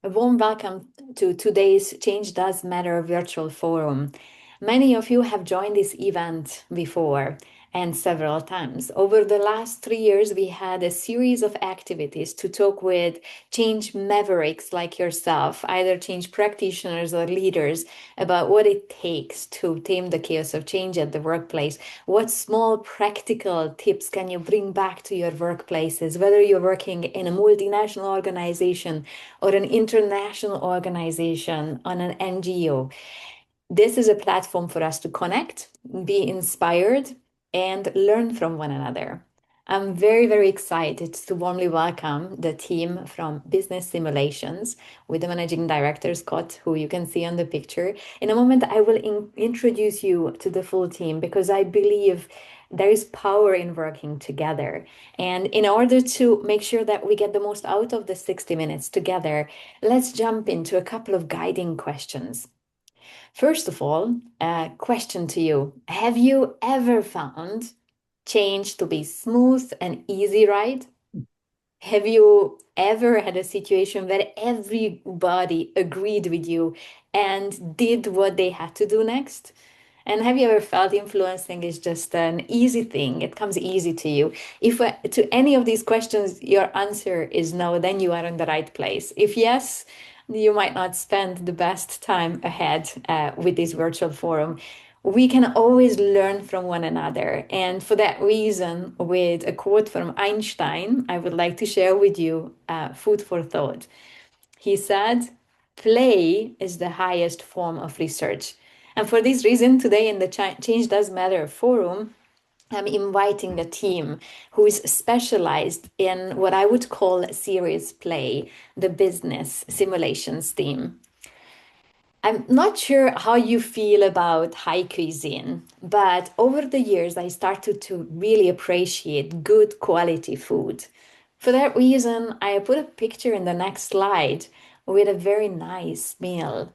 A warm welcome to today's Change Does Matter virtual forum. Many of you have joined this event before and several times. Over the last 3 years, we had a series of activities to talk with change mavericks like yourself, either change practitioners or leaders, about what it takes to tame the chaos of change at the workplace. What small practical tips can you bring back to your workplaces, whether you're working in a multinational organization or an international organization, on an NGO. This is a platform for us to connect, be inspired, and learn from one another. I'm very, very excited to warmly welcome the team from Business Simulations with the managing director, Scott, who you can see on the picture. In a moment, I will introduce you to the full team because I believe there is power in working together. And in order to make sure that we get the most out of the 60 minutes together, let's jump into a couple of guiding questions. First of all, a question to you. Have you ever found change to be smooth and easy ride? Have you ever had a situation where everybody agreed with you and did what they had to do next? And have you ever felt influencing is just an easy thing? It comes easy to you. If to any of these questions your answer is no, then you are in the right place. If yes, you might not spend the best time ahead with this virtual forum. We can always learn from one another. And for that reason, with a quote from Einstein, I would like to share with you food for thought. He said, play is the highest form of research. And for this reason, today in the Change Does Matter forum, I'm inviting a team who is specialized in what I would call serious play, the business simulations team. I'm not sure how you feel about high cuisine, but over the years, I started to really appreciate good quality food. For that reason, I put a picture in the next slide with a very nice meal.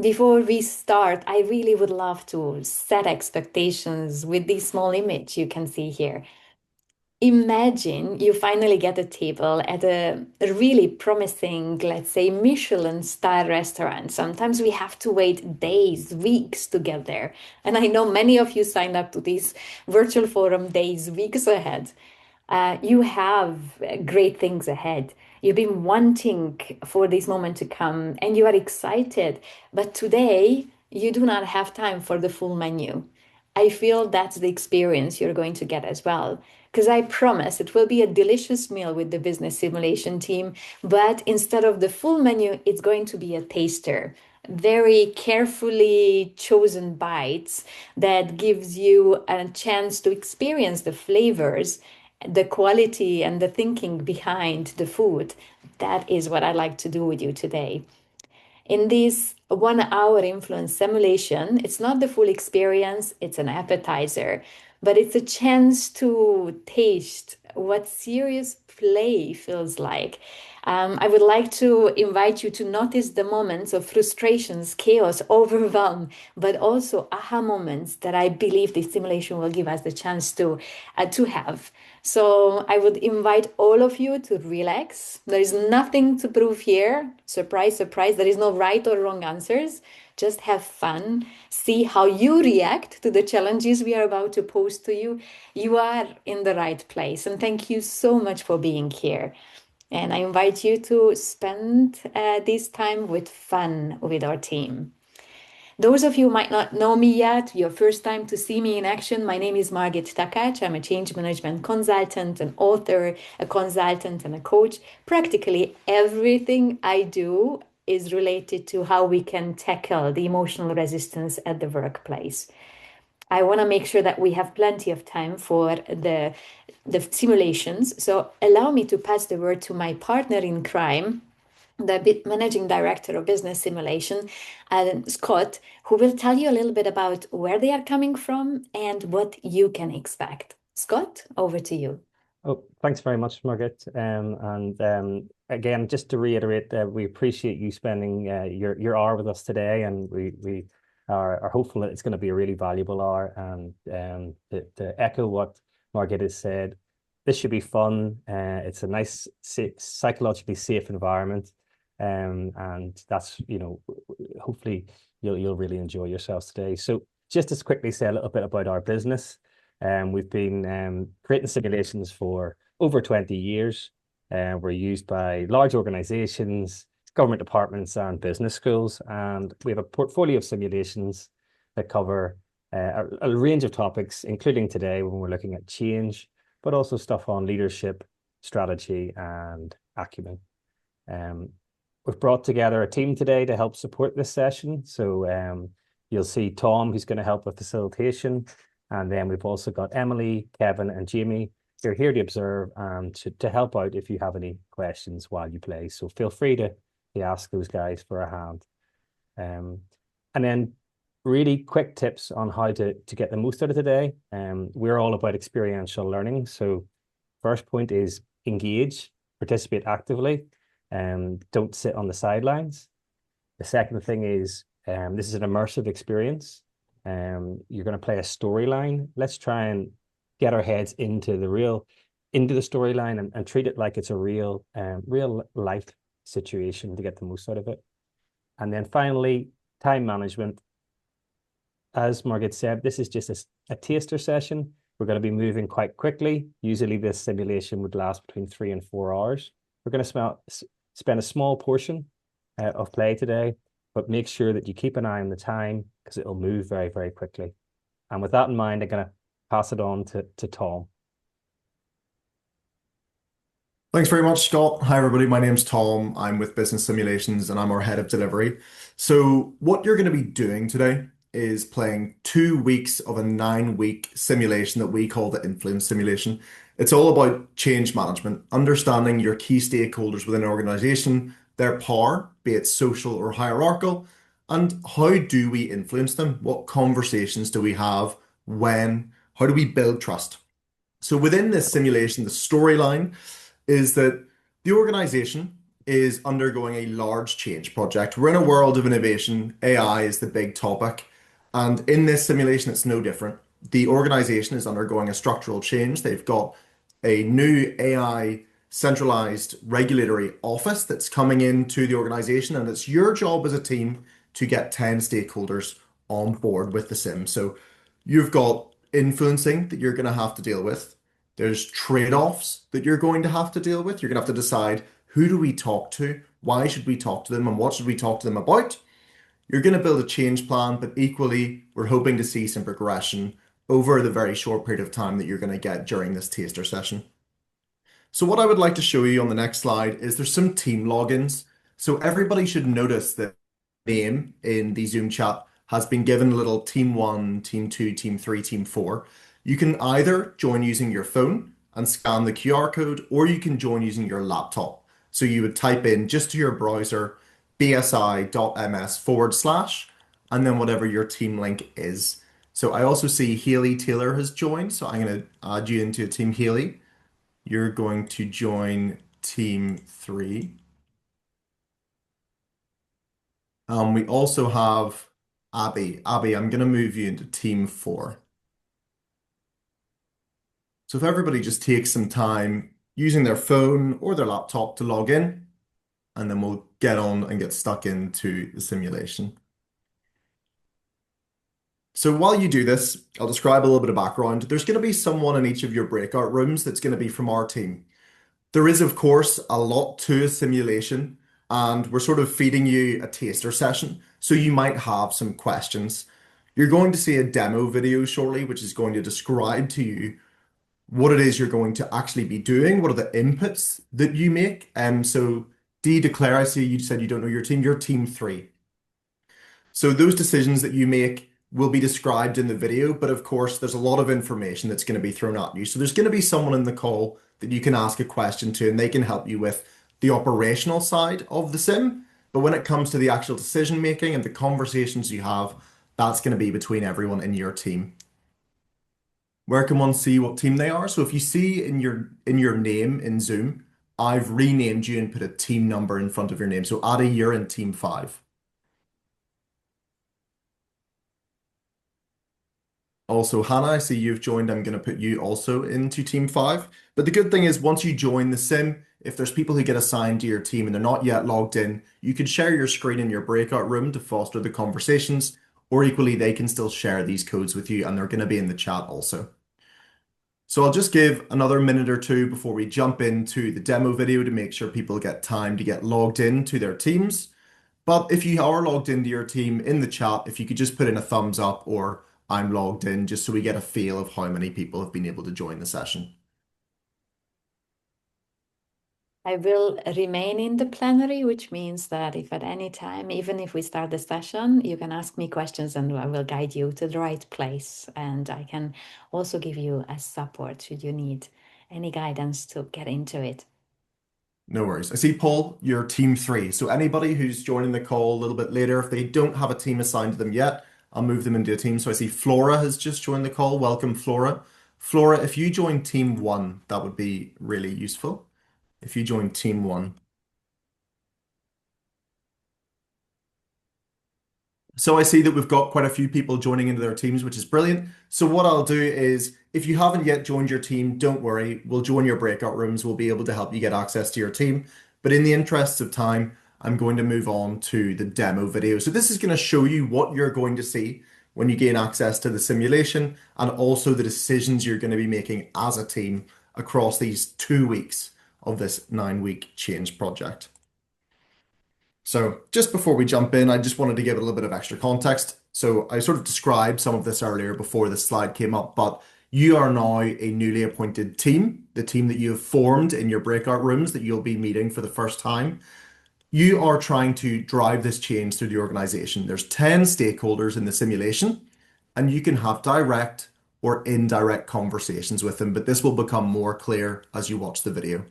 Before we start, I really would love to set expectations with this small image you can see here. Imagine you finally get a table at a really promising, let's say, Michelin star restaurant. Sometimes we have to wait days, weeks to get there. And I know many of you signed up to these virtual forum days, weeks ahead. You have great things ahead. You've been wanting for this moment to come and you are excited. But today, you do not have time for the full menu. I feel that's the experience you're going to get as well. Because I promise it will be a delicious meal with the business simulation team. But instead of the full menu, it's going to be a taster. Very carefully chosen bites that gives you a chance to experience the flavors, the quality, and the thinking behind the food. That is what I like to do with you today. In this 1 hour influence simulation, it's not the full experience, it's an appetizer, but it's a chance to taste what serious play feels like. I would like to invite you to notice the moments of frustrations, chaos, overwhelm, but also aha moments that I believe this simulation will give us the chance to have. So I would invite all of you to relax. There is nothing to prove here. Surprise, surprise. There is no right or wrong answers. Just have fun. See how you react to the challenges we are about to pose to you. You are in the right place. And thank you so much for being here. And I invite you to spend this time with fun with our team. Those of you who might not know me yet, your first time to see me in action, my name is Margit. I'm a change management consultant, an author, a consultant, and a coach. Practically everything I do is related to how we can tackle the emotional resistance at the workplace. I want to make sure that we have plenty of time for the simulations. So allow me to pass the word to my partner in crime, the managing director of business simulation, Scott, who will tell you a little bit about where they are coming from and what you can expect. Scott, over to you. Oh, thanks very much, Margit. And again, just to reiterate, we appreciate you spending your hour with us today, and we are hopeful that it's going to be a really valuable hour. And to echo what Margit has said, this should be fun. It's a nice, psychologically safe environment. And that's, hopefully you'll really enjoy yourselves today. So just to quickly say a little bit about our business. We've been creating simulations for over 20 years. We're used by large organizations, government departments, and business schools. And we have a portfolio of simulations that cover a range of topics, including today when we're looking at change, but also stuff on leadership, strategy, and acumen. We've brought together a team today to help support this session. So you'll see Tom, who's going to help with facilitation. And then we've also got Emily, Kevin, and Jamie. They're here to observe and to help out if you have any questions while you play. So feel free to ask those guys for a hand. And then really quick tips on how to get the most out of today. We're all about experiential learning. So first point is engage, participate actively, and don't sit on the sidelines. The second thing is this is an immersive experience. You're going to play a storyline. Let's try and get our heads into the storyline and treat it like it's a real life situation to get the most out of it. And then finally, time management. As Margit said, this is just a taster session. We're going to be moving quite quickly. Usually this simulation would last between 3 and 4 hours. We're going to spend a small portion of play today, but make sure that you keep an eye on the time because it'll move very, very quickly. And with that in mind, I'm going to pass it on to Tom. Thanks very much, Scott. Hi, everybody. My name's Tom. I'm with Business Simulations and I'm our head of delivery. So, what you're going to be doing today is playing 2 weeks of a 9-week simulation that we call the influence simulation. It's all about change management, understanding your key stakeholders within an organization, their power, be it social or hierarchical, and how do we influence them? What conversations do we have? When? How do we build trust? So, within this simulation, the storyline is that the organization is undergoing a large change project. We're in a world of innovation. AI is the big topic. And in this simulation, it's no different. The organization is undergoing a structural change. They've got a new AI centralized regulatory office that's coming into the organization. And it's your job as a team to get 10 stakeholders on board with the sim. So you've got influencing that you're going to have to deal with. There's trade-offs that you're going to have to deal with. You're going to have to decide, who do we talk to? Why should we talk to them? And what should we talk to them about? You're going to build a change plan, but equally, we're hoping to see some progression over the very short period of time that you're going to get during this taster session. So what I would like to show you on the next slide is there's some team logins. So everybody should notice that name in the Zoom chat has been given a little team 1, team 2, team 3, team 4. You can either join using your phone and scan the QR code, or you can join using your laptop. So you would type in just to your browser bsi.ms/, and then whatever your team link is. So I also see Haley Taylor has joined. So I'm going to add you into Team Haley. You're going to join Team 3. We also have Abby. Abby, I'm going to move you into Team 4. So if everybody just takes some time using their phone or their laptop to log in, and then we'll get on and get stuck into the simulation. So while you do this, I'll describe a little bit of background. There's going to be someone in each of your breakout rooms that's going to be from our team. There is, of course, a lot to a simulation, and we're sort of feeding you a taster session, so you might have some questions. You're going to see a demo video shortly, which is going to describe to you what it is you're going to actually be doing, what are the inputs that you make. So D declare, I see you said you don't know your team, you're team 3. So those decisions that you make will be described in the video, but of course there's a lot of information that's going to be thrown at you. So there's going to be someone in the call that you can ask a question to, and they can help you with the operational side of the sim. But when it comes to the actual decision making and the conversations you have, that's going to be between everyone in your team. Where can one see what team they are? So if you see in your name in Zoom, I've renamed you and put a team number in front of your name. So Adi, you're in team 5. Also, Hannah, I see you've joined. I'm going to put you also into team 5. But the good thing is once you join the sim, if there's people who get assigned to your team and they're not yet logged in, you can share your screen in your breakout room to foster the conversations, or equally, they can still share these codes with you and they're going to be in the chat also. So I'll just give another minute or two before we jump into the demo video to make sure people get time to get logged in to their teams. But if you are logged into your team in the chat, if you could just put in a thumbs up or I'm logged in, just so we get a feel of how many people have been able to join the session. I will remain in the plenary, which means that if at any time, even if we start the session, you can ask me questions and I will guide you to the right place. And I can also give you a support should you need any guidance to get into it. No worries. I see, Paul, you're team 3. So anybody who's joining the call a little bit later, if they don't have a team assigned to them yet, I'll move them into a team. So I see Flora has just joined the call. Welcome, Flora. Flora, if you join team 1, that would be really useful. If you join team 1. So I see that we've got quite a few people joining into their teams, which is brilliant. So what I'll do is, if you haven't yet joined your team, don't worry. We'll join your breakout rooms. We'll be able to help you get access to your team. But in the interests of time, I'm going to move on to the demo video. So this is going to show you what you're going to see when you gain access to the simulation and also the decisions you're going to be making as a team across these 2 weeks of this 9-week change project. So just before we jump in, I just wanted to give it a little bit of extra context. So I sort of described some of this earlier before this slide came up, but you are now a newly appointed team, the team that you have formed in your breakout rooms that you'll be meeting for the first time. You are trying to drive this change through the organization. There's 10 stakeholders in the simulation, and you can have direct or indirect conversations with them, but this will become more clear as you watch the video.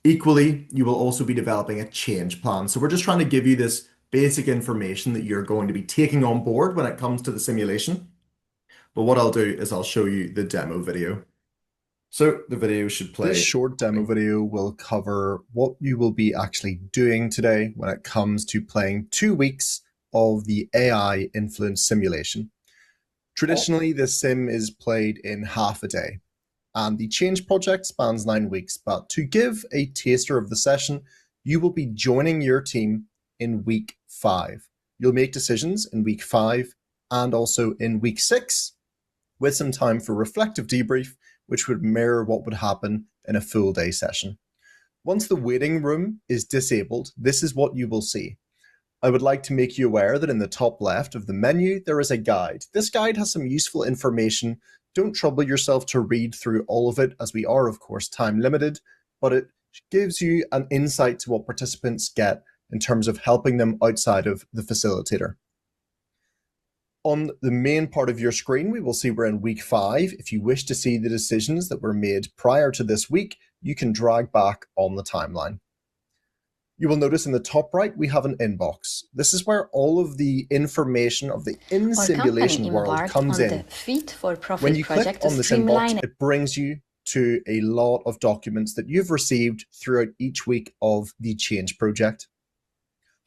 Equally, you will also be developing a change plan. So we're just trying to give you this basic information that you're going to be taking on board when it comes to the simulation. But what I'll do is I'll show you the demo video. So the video should play. This short demo video will cover what you will be actually doing today when it comes to playing 2 weeks of the AI influence simulation. Traditionally, this sim is played in half a day, and the change project spans 9 weeks. But to give a taster of the session, you will be joining your team in week 5. You'll make decisions in week 5 and also in week 6, with some time for reflective debrief, which would mirror what would happen in a full day session. Once the waiting room is disabled, this is what you will see. I would like to make you aware that in the top left of the menu, there is a guide. This guide has some useful information. Don't trouble yourself to read through all of it, as we are, of course, time limited, but it gives you an insight to what participants get in terms of helping them outside of the facilitator. On the main part of your screen, we will see we're in week 5. If you wish to see the decisions that were made prior to this week, you can drag back on the timeline. You will notice in the top right, we have an inbox. This is where all of the information of the in-simulation world comes in. When you click on this inbox, it brings you to a lot of documents that you've received throughout each week of the change project.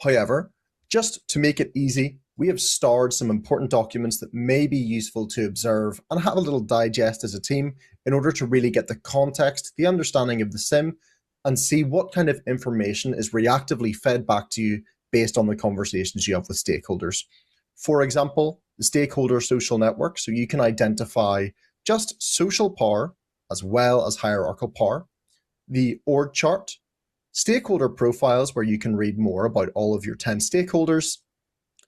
However, just to make it easy, we have starred some important documents that may be useful to observe and have a little digest as a team in order to really get the context, the understanding of the sim, and see what kind of information is reactively fed back to you based on the conversations you have with stakeholders. For example, the stakeholder social network, so you can identify just social power as well as hierarchical power, the org chart, stakeholder profiles where you can read more about all of your 10 stakeholders,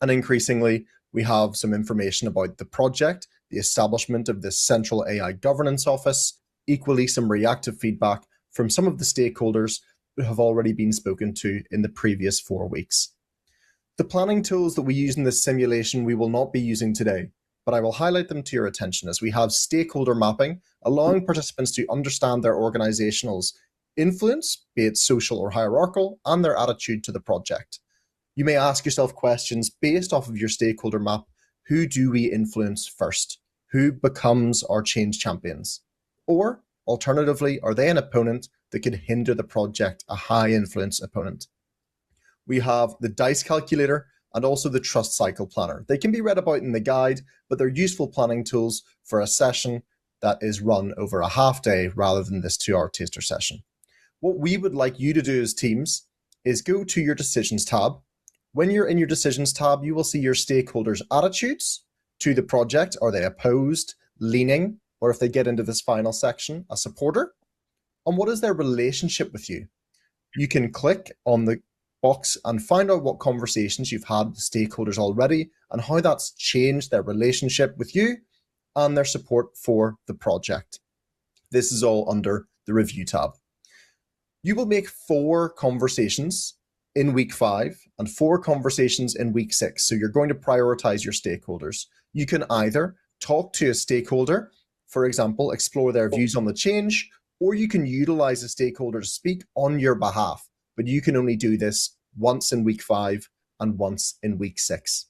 and increasingly, we have some information about the project, the establishment of this central AI governance office, equally some reactive feedback from some of the stakeholders who have already been spoken to in the previous 4 weeks. The planning tools that we use in this simulation we will not be using today, but I will highlight them to your attention as we have stakeholder mapping, allowing participants to understand their organizational's influence, be it social or hierarchical, and their attitude to the project. You may ask yourself questions based off of your stakeholder map. Who do we influence first? Who becomes our change champions? Or, alternatively, are they an opponent that could hinder the project, a high influence opponent? We have the dice calculator and also the trust cycle planner. They can be read about in the guide, but they're useful planning tools for a session that is run over a half day rather than this 2-hour taster session. What we would like you to do as teams is go to your decisions tab. When you're in your decisions tab, you will see your stakeholders' attitudes to the project. Are they opposed, leaning, or if they get into this final section, a supporter? And what is their relationship with you? You can click on the box and find out what conversations you've had with stakeholders already and how that's changed their relationship with you and their support for the project. This is all under the review tab. You will make 4 conversations in week 5 and 4 conversations in week 6. So you're going to prioritize your stakeholders. You can either talk to a stakeholder, for example, explore their views on the change, or you can utilize a stakeholder to speak on your behalf, but you can only do this once in week 5 and once in week 6.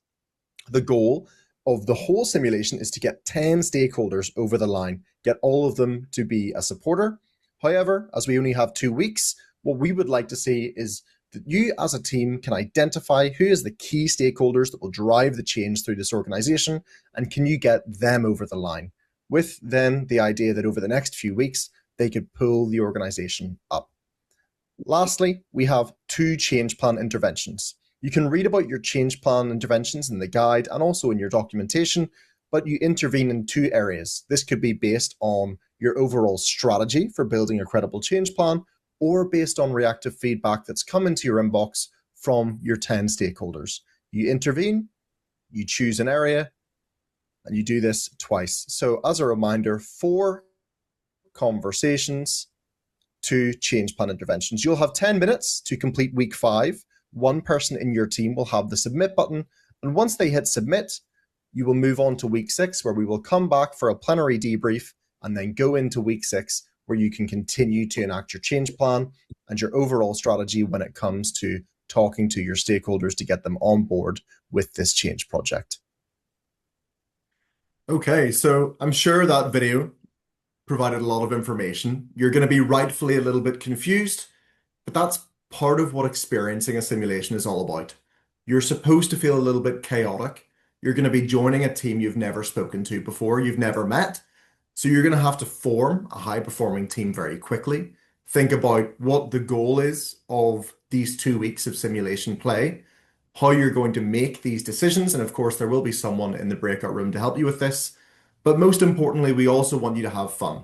The goal of the whole simulation is to get 10 stakeholders over the line, get all of them to be a supporter. However, as we only have 2 weeks, what we would like to see is that you as a team can identify who is the key stakeholders that will drive the change through this organization, and can you get them over the line, with then the idea that over the next few weeks, they could pull the organization up. Lastly, we have 2 change plan interventions. You can read about your change plan interventions in the guide and also in your documentation, but you intervene in 2 areas. This could be based on your overall strategy for building a credible change plan, or based on reactive feedback that's come into your inbox from your 10 stakeholders. You intervene, you choose an area, and you do this twice. So as a reminder, 4 conversations, 2 change plan interventions. You'll have 10 minutes to complete week 5. One person in your team will have the submit button, and once they hit submit, you will move on to week 6, where we will come back for a plenary debrief and then go into week 6, where you can continue to enact your change plan and your overall strategy when it comes to talking to your stakeholders to get them on board with this change project. Okay, so I'm sure that video provided a lot of information. You're going to be rightfully a little bit confused, but that's part of what experiencing a simulation is all about. You're supposed to feel a little bit chaotic. You're going to be joining a team you've never spoken to before, you've never met. So you're going to have to form a high-performing team very quickly. Think about what the goal is of these 2 weeks of simulation play, how you're going to make these decisions, and of course there will be someone in the breakout room to help you with this. But most importantly, we also want you to have fun.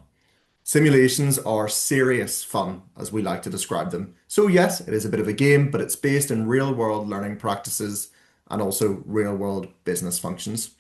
Simulations are serious fun, as we like to describe them. So yes, it is a bit of a game, but it's based in real-world learning practices and also real-world business functions.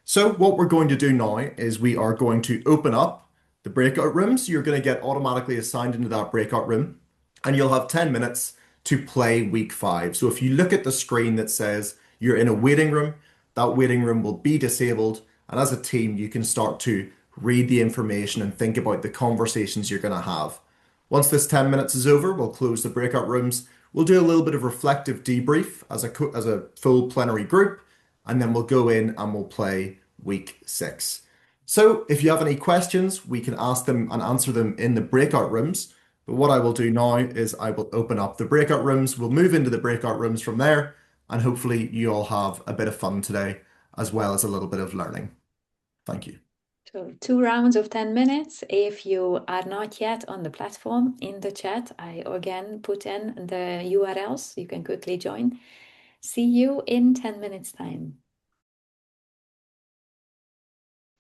So what we're going to do now is we are going to open up the breakout rooms. You're going to get automatically assigned into that breakout room, and you'll have 10 minutes to play week 5. So if you look at the screen that says you're in a waiting room, that waiting room will be disabled, and as a team, you can start to read the information and think about the conversations you're going to have. Once this 10 minutes is over, we'll close the breakout rooms. We'll do a little bit of reflective debrief as a full plenary group, and then we'll go in and we'll play week 6. So if you have any questions, we can ask them and answer them in the breakout rooms. But what I will do now is I will open up the breakout rooms. We'll move into the breakout rooms from there, and hopefully you all have a bit of fun today, as well as a little bit of learning. Thank you. So 2 rounds of 10 minutes. If you are not yet on the platform, in the chat, I again put in the URLs. You can quickly join. See you in 10 minutes time.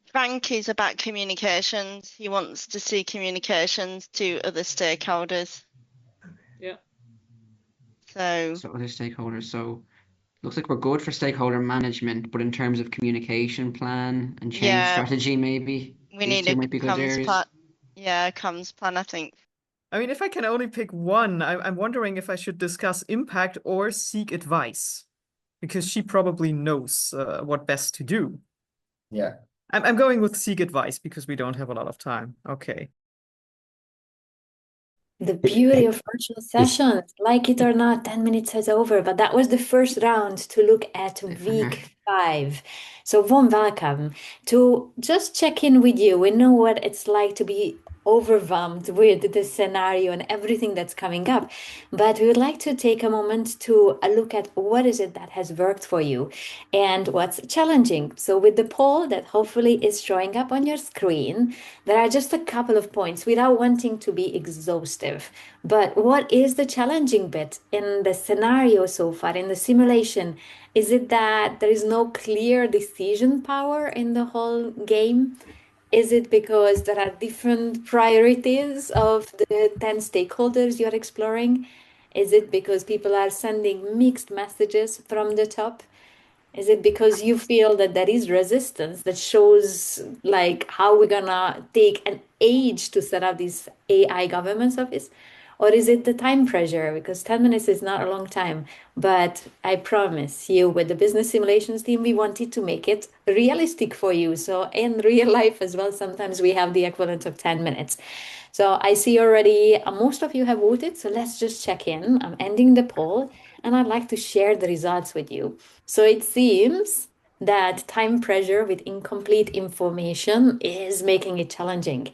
Frank is about communications. He wants to see communications to other stakeholders. Yeah. So other stakeholders. So looks like we're good for stakeholder management, but in terms of communication plan and change strategy, maybe we these need a might be good comms areas. plan. Yeah, comms plan, I think. I mean, if I can only pick one, I'm wondering if I should discuss impact or seek advice, because she probably knows what best to do. Yeah. I'm going with seek advice because we don't have a lot of time. Okay. The beauty of virtual sessions, like it or not, 10 minutes is over, but that was the first round to look at week 5. So warm welcome to just check in with you. We know what it's like to be overwhelmed with the scenario and everything that's coming up. But we would like to take a moment to look at what is it that has worked for you and what's challenging. So with the poll that hopefully is showing up on your screen, there are just a couple of points without wanting to be exhaustive. But what is the challenging bit in the scenario so far, in the simulation? Is it that there is no clear decision power in the whole game? Is it because there are different priorities of the 10 stakeholders you're exploring? Is it because people are sending mixed messages from the top? Is it because you feel that there is resistance that shows like how we're gonna take an age to set up this AI governance office? Or is it the time pressure? Because 10 minutes is not a long time. But I promise you, with the business simulations team, we wanted to make it realistic for you. So in real life as well, sometimes we have the equivalent of 10 minutes. So I see already most of you have voted. So let's just check in. I'm ending the poll and I'd like to share the results with you. So it seems that time pressure with incomplete information is making it challenging.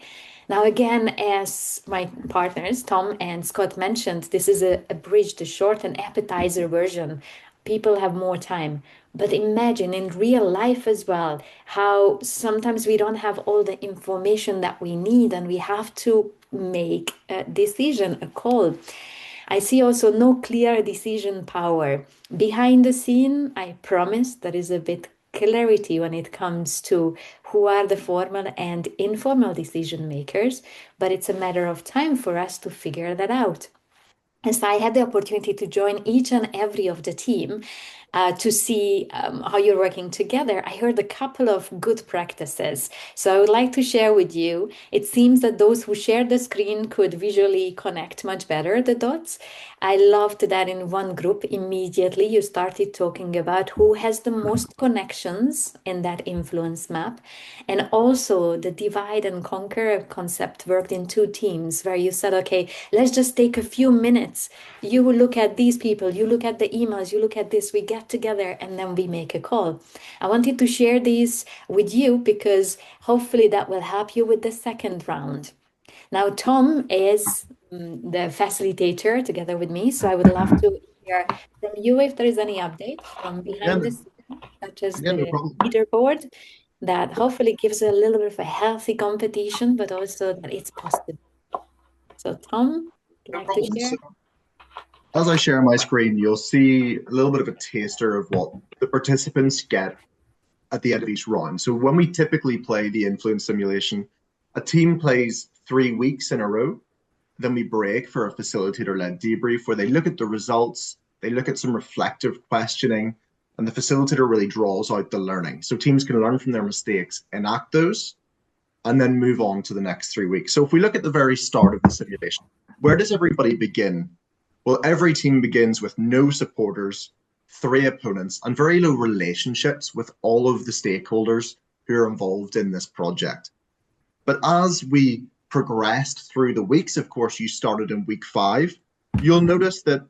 Now, again, as my partners, Tom and Scott mentioned, this is a bridge, the short and appetizer version. People have more time. But imagine in real life as well, how sometimes we don't have all the information that we need and we have to make a decision, a call. I see also no clear decision power. Behind the scene, I promise there is a bit clarity when it comes to who are the formal and informal decision makers, but it's a matter of time for us to figure that out. As I had the opportunity to join each and every of the team to see how you're working together, I heard a couple of good practices. So I would like to share with you. It seems that those who shared the screen could visually connect much better the dots. I loved that in one group, immediately you started talking about who has the most connections in that influence map. And also the divide and conquer concept worked in two teams where you said, okay, let's just take a few minutes. You will look at these people, you look at the emails, you look at this, we get together and then we make a call. I wanted to share these with you because hopefully that will help you with the second round. Now, Tom is the facilitator together with me, so I would love to hear from you if there is any update from Yeah, behind the scenes, such as yeah, no the problem. leaderboard, that hopefully gives a little bit of a healthy competition, but also that it's possible. So, Tom, would you No like to problem. share? So, as I share my screen, you'll see a little bit of a taster of what the participants get at the end of each round. So when we typically play the influence simulation, a team plays 3 weeks in a row. Then we break for a facilitator-led debrief where they look at the results, they look at some reflective questioning, and the facilitator really draws out the learning. So teams can learn from their mistakes, enact those, and then move on to the next 3 weeks. So if we look at the very start of the simulation, where does everybody begin? Well, every team begins with no supporters, 3 opponents, and very low relationships with all of the stakeholders who are involved in this project. But as we progressed through the weeks, of course, you started in week 5, you'll notice that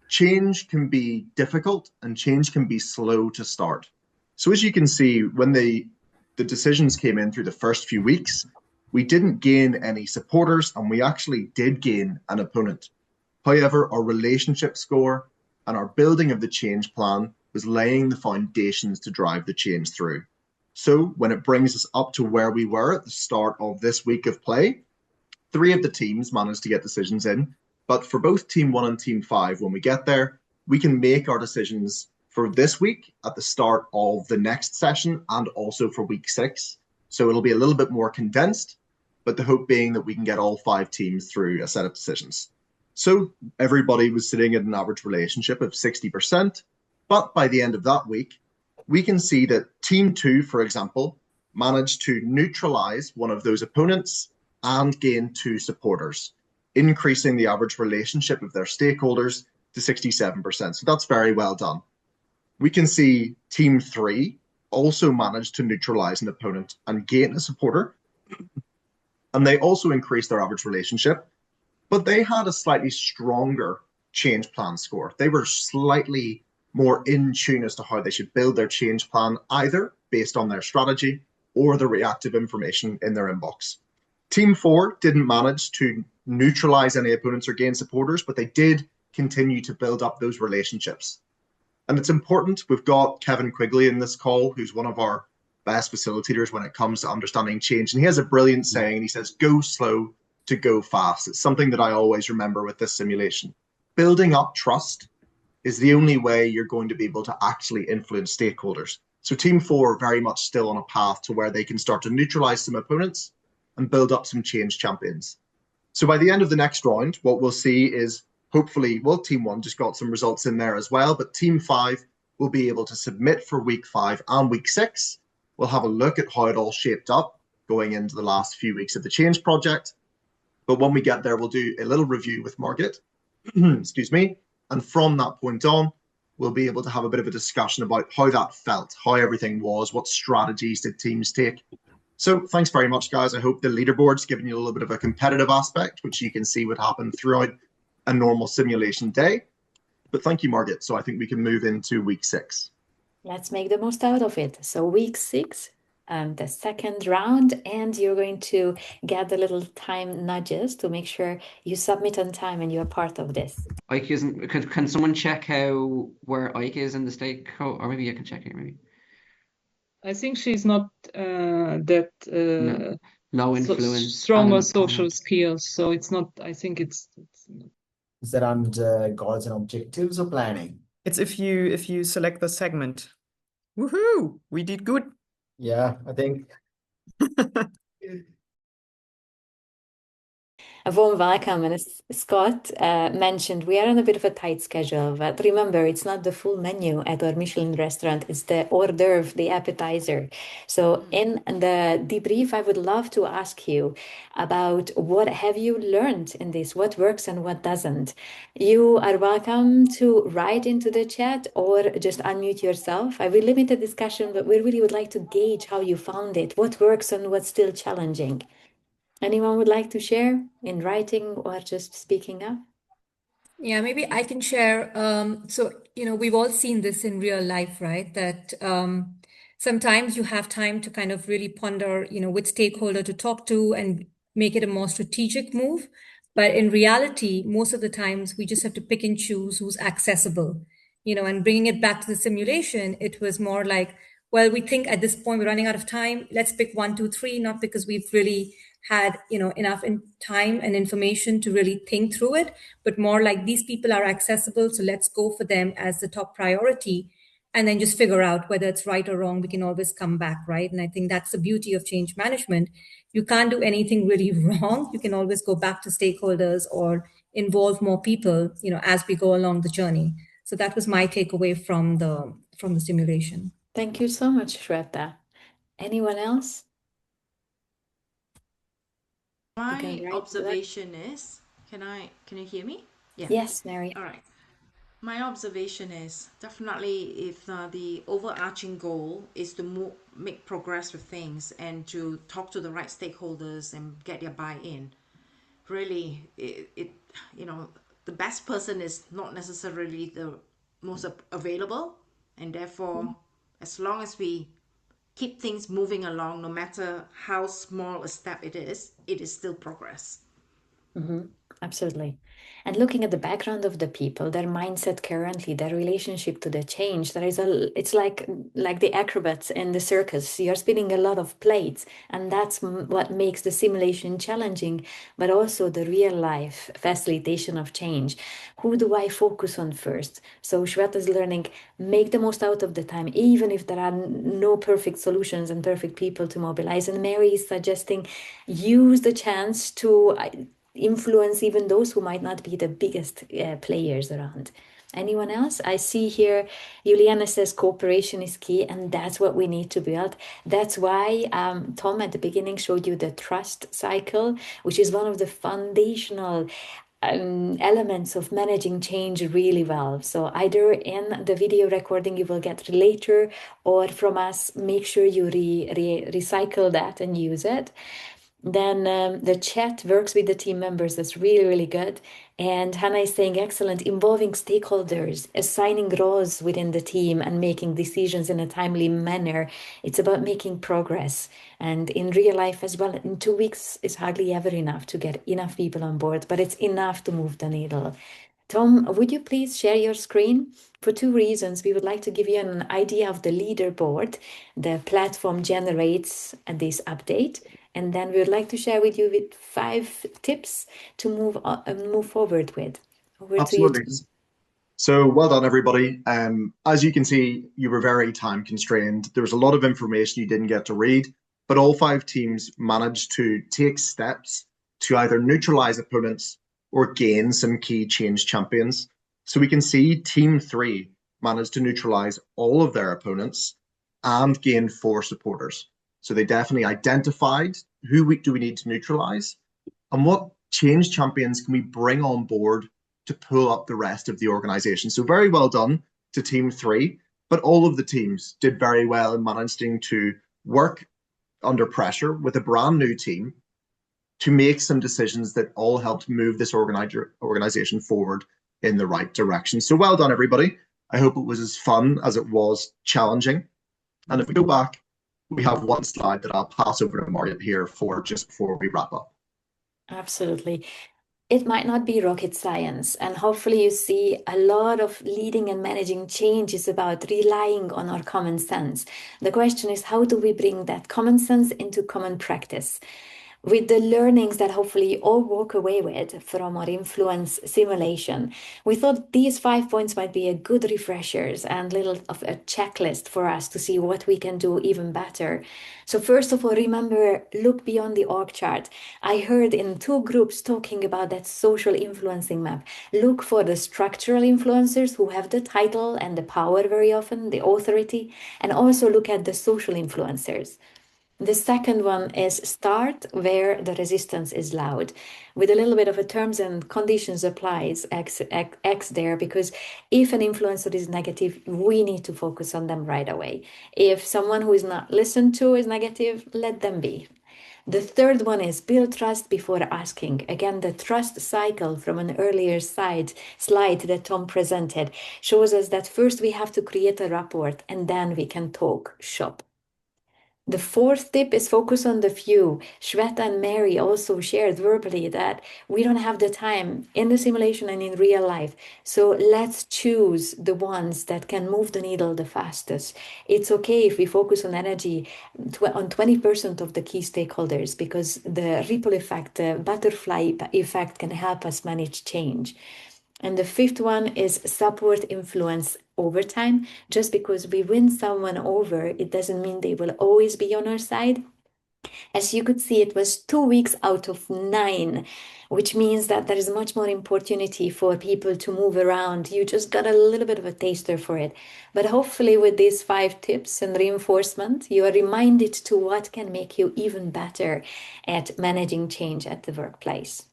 change can be difficult and change can be slow to start. So as you can see, when the decisions came in through the first few weeks, we didn't gain any supporters and we actually did gain an opponent. However, our relationship score and our building of the change plan was laying the foundations to drive the change through. So when it brings us up to where we were at the start of this week of play, 3 of the teams managed to get decisions in. But for both Team 1 and Team 5, when we get there, we can make our decisions for this week at the start of the next session and also for week 6. So it'll be a little bit more condensed, but the hope being that we can get all 5 teams through a set of decisions. So everybody was sitting at an average relationship of 60%. But by the end of that week, we can see that Team 2, for example, managed to neutralize one of those opponents and gain 2 supporters, increasing the average relationship of their stakeholders to 67%. So that's very well done. We can see Team 3 also managed to neutralize an opponent and gain a supporter. And they also increased their average relationship, but they had a slightly stronger change plan score. They were slightly more in tune as to how they should build their change plan, either based on their strategy or the reactive information in their inbox. Team 4 didn't manage to neutralize any opponents or gain supporters, but they did continue to build up those relationships. And it's important. We've got Kevin Quigley in this call, who's one of our best facilitators when it comes to understanding change. And he has a brilliant saying, and he says, go slow to go fast. It's something that I always remember with this simulation. Building up trust is the only way you're going to be able to actually influence stakeholders. So Team 4 are very much still on a path to where they can start to neutralize some opponents and build up some change champions. So by the end of the next round, what we'll see is hopefully, well, Team 1 just got some results in there as well, but Team 5 will be able to submit for week 5 and week 6. We'll have a look at how it all shaped up going into the last few weeks of the change project. But when we get there, we'll do a little review with Margit, excuse me. And from that point on, we'll be able to have a bit of a discussion about how that felt, how everything was, what strategies did teams take. So thanks very much, guys. I hope the leaderboard's given you a little bit of a competitive aspect, which you can see would happen throughout a normal simulation day. But thank you, Margit. So I think we can move into week 6. Let's make the most out of it. So week 6, the second round, and you're going to get the little time nudges to make sure you submit on time and you're part of this. Ike isn't. Can someone check where Ike is in the stakeholder? Or maybe I can check here. Maybe. I think she's not that low influence, stronger social skills. So it's not. I think it's. Is that under goals and objectives or planning? It's if you select the segment. Woohoo! We did good. Yeah, I think. A warm welcome, and as Scott mentioned, we are on a bit of a tight schedule, but remember, it's not the full menu at our Michelin restaurant, it's the hors d'oeuvre, the appetizer. So in the debrief, I would love to ask you about what have you learned in this, what works and what doesn't. You are welcome to write into the chat or just unmute yourself. I will limit the discussion, but we really would like to gauge how you found it, what works and what's still challenging. Anyone would like to share in writing or just speaking up? Yeah, maybe I can share. So, we've all seen this in real life, right? That sometimes you have time to kind of really ponder, which stakeholder to talk to and make it a more strategic move. But in reality, most of the times we just have to pick and choose who's accessible, and bringing it back to the simulation, it was more like, well, we think at this point we're running out of time. Let's pick 1, 2, 3, not because we've really had enough time and information to really think through it, but more like these people are accessible, so let's go for them as the top priority, and then just figure out whether it's right or wrong. We can always come back, right? And I think that's the beauty of change management. You can't do anything really wrong. You can always go back to stakeholders or involve more people, as we go along the journey. So that was my takeaway from the simulation. Thank you so much, Shweta. Anyone else? My observation is, can you hear me? Yeah. Yes, Mary. All right. My observation is definitely if the overarching goal is to make progress with things and to talk to the right stakeholders and get their buy-in, really, the best person is not necessarily the most available, and therefore, as long as we keep things moving along, no matter how small a step it is still progress. Absolutely. And looking at the background of the people, their mindset currently, their relationship to the change, it's like the acrobats in the circus. You're spinning a lot of plates, and that's what makes the simulation challenging, but also the real life facilitation of change. Who do I focus on first? So Shweta is learning, make the most out of the time, even if there are no perfect solutions and perfect people to mobilize. And Mary is suggesting, use the chance to influence even those who might not be the biggest players around. Anyone else? I see here Juliana says cooperation is key, and that's what we need to build. That's why Tom at the beginning showed you the trust cycle, which is one of the foundational elements of managing change really well. So either in the video recording you will get later, or from us, make sure you recycle that and use it. Then the chat works with the team members. That's really, really good. And Hannah is saying, excellent, involving stakeholders, assigning roles within the team and making decisions in a timely manner. It's about making progress. And in real life as well, in 2 weeks is hardly ever enough to get enough people on board, but it's enough to move the needle. Tom, would you please share your screen? For two reasons. We would like to give you an idea of the leaderboard the platform generates at this update. And then we would like to share with you with 5 tips to move forward with. Over to you, Absolutely. Tom. So well done, everybody. As you can see, you were very time constrained. There was a lot of information you didn't get to read, but all 5 teams managed to take steps to either neutralize opponents or gain some key change champions. So we can see Team 3 managed to neutralize all of their opponents and gain 4 supporters. So they definitely identified who do we need to neutralize and what change champions can we bring on board to pull up the rest of the organization. So very well done to Team 3, but all of the teams did very well in managing to work under pressure with a brand new team to make some decisions that all helped move this organization forward in the right direction. So well done, everybody. I hope it was as fun as it was challenging. And if we go back, we have one slide that I'll pass over to Margit here for just before we wrap up. Absolutely. It might not be rocket science, and hopefully you see a lot of leading and managing change is about relying on our common sense. The question is, how do we bring that common sense into common practice? With the learnings that hopefully you all walk away with from our influence simulation, we thought these 5 points might be a good refreshers and little of a checklist for us to see what we can do even better. So first of all, remember, look beyond the org chart. I heard in 2 groups talking about that social influencing map. Look for the structural influencers who have the title and the power very often, the authority, and also look at the social influencers. The second one is start where the resistance is loud. With a little bit of a terms and conditions applies X there, because if an influencer is negative, we need to focus on them right away. If someone who is not listened to is negative, let them be. The third one is build trust before asking. Again, the trust cycle from an earlier slide that Tom presented shows us that first we have to create a rapport and then we can talk shop. The fourth tip is focus on the few. Shweta and Mary also shared verbally that we don't have the time in the simulation and in real life. So let's choose the ones that can move the needle the fastest. It's okay if we focus on energy on 20% of the key stakeholders, because the ripple effect, the butterfly effect can help us manage change. And the fifth one is support influence over time. Just because we win someone over, it doesn't mean they will always be on our side. As you could see, it was 2 weeks out of 9, which means that there is much more opportunity for people to move around. You just got a little bit of a taster for it. But hopefully with these 5 tips and reinforcement, you are reminded to what can make you even better at managing change at the workplace.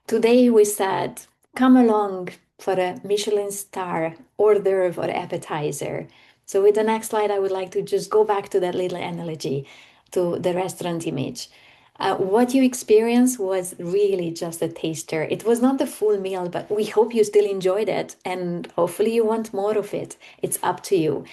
Today we said, come along for a Michelin star, hors d'oeuvre or appetizer. So with the next slide, I would like to just go back to that little analogy, to the restaurant image. What you experienced was really just a taster. It was not the full meal, but we hope you still enjoyed it, and hopefully you want more of it. It's up to you.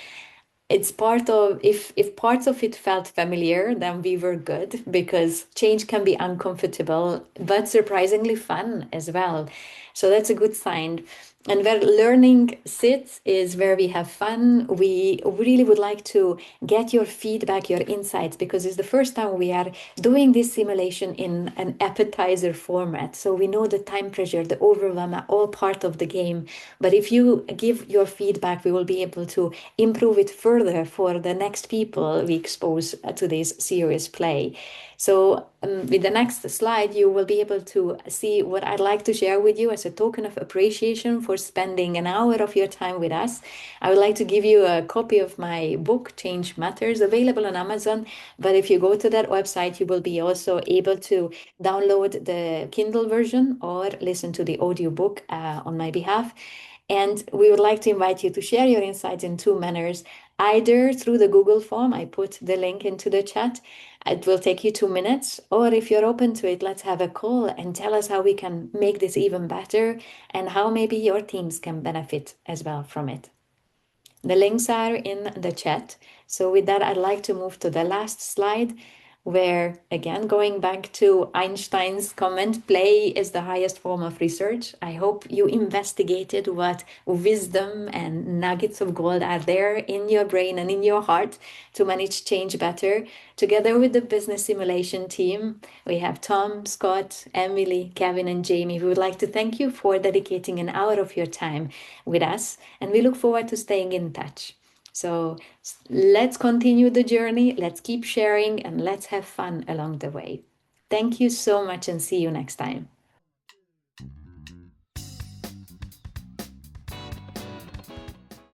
It's part of, if parts of it felt familiar, then we were good, because change can be uncomfortable but surprisingly fun as well. So that's a good sign. And where learning sits is where we have fun. We really would like to get your feedback, your insights, because it's the first time we are doing this simulation in an appetizer format. So we know the time pressure, the overwhelm are all part of the game. But if you give your feedback, we will be able to improve it further for the next people we expose to this serious play. So with the next slide, you will be able to see what I'd like to share with you as a token of appreciation for spending an hour of your time with us. I would like to give you a copy of my book, Change Matters, available on Amazon. But if you go to that website, you will be also able to download the Kindle version or listen to the audiobook on my behalf. And we would like to invite you to share your insights in 2 manners, either through the Google form, I put the link into the chat, It will take you 2 minutes, or if you're open to it, let's have a call and tell us how we can make this even better and how maybe your teams can benefit as well from it. The links are in the chat. So with that, I'd like to move to the last slide, where, again, going back to Einstein's comment, play is the highest form of research. I hope you investigated what wisdom and nuggets of gold are there in your brain and in your heart to manage change better. Together with the business simulation team, we have Tom, Scott, Emily, Kevin, and Jamie. We would like to thank you for dedicating an hour of your time with us, and we look forward to staying in touch. So let's continue the journey, let's keep sharing, and let's have fun along the way. Thank you so much, and see you next time.